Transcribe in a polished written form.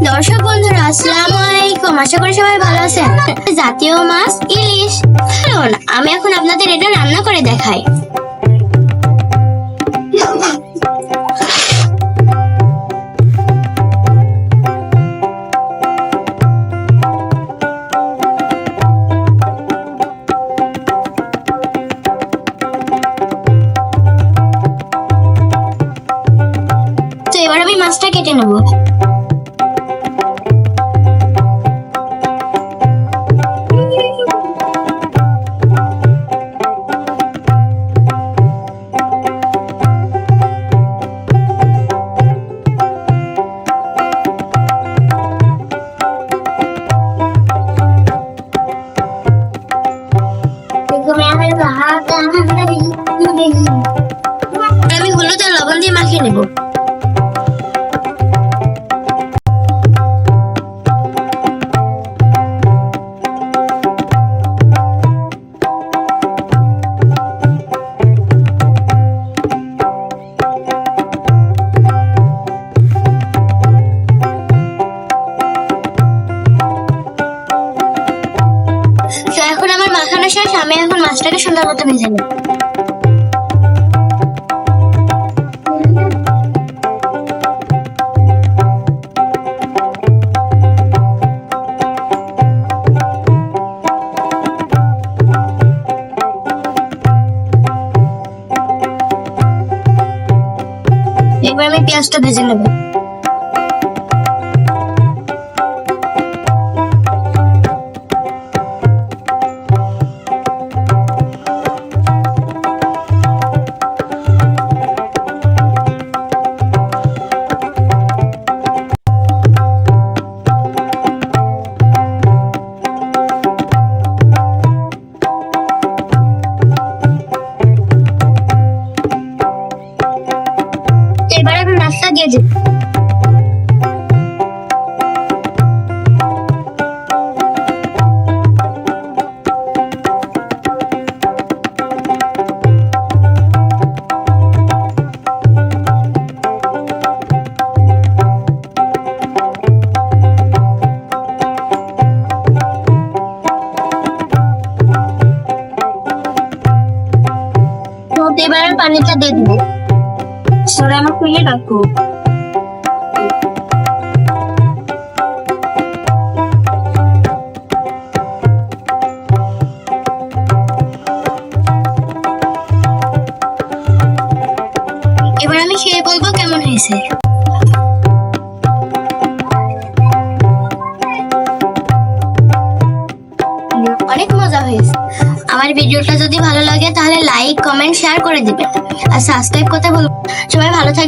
দর্শক বন্ধুরা আসসালামু আলাইকুম, আশা করি সবাই ভালো আছেন। জাতীয় মাছ ইলিশ। চলুন আমি এখন আপনাদের এটা রান্না করে দেখাই। তো এবার আমি মাছটা কেটে নেব। আমি হলুদ আর লবণ দিয়ে মাখিয়ে নেব। তো এখন আমার মাখানো শেষ, আমি এখন মাছটাকে সুন্দর মতো ভেজে নেব। এবার আমি পেঁয়াজটা ভেজে নেব। এবার আমি মাছটা দিয়ে দেব। এবার আমি পানিটা দিয়ে দিব। সরে আমার খুলে রাখো। এবার আমি খেয়ে বলবো কেমন হয়েছে। অনেক মজা হয়েছে। আমার ভিডিওটা যদি ভালো লাগে তাহলে লাইক, কমেন্ট, শেয়ার করে দিবেন আর সাবস্ক্রাইব করতে ভুলবেন না। সবাই ভালো থাকবেন।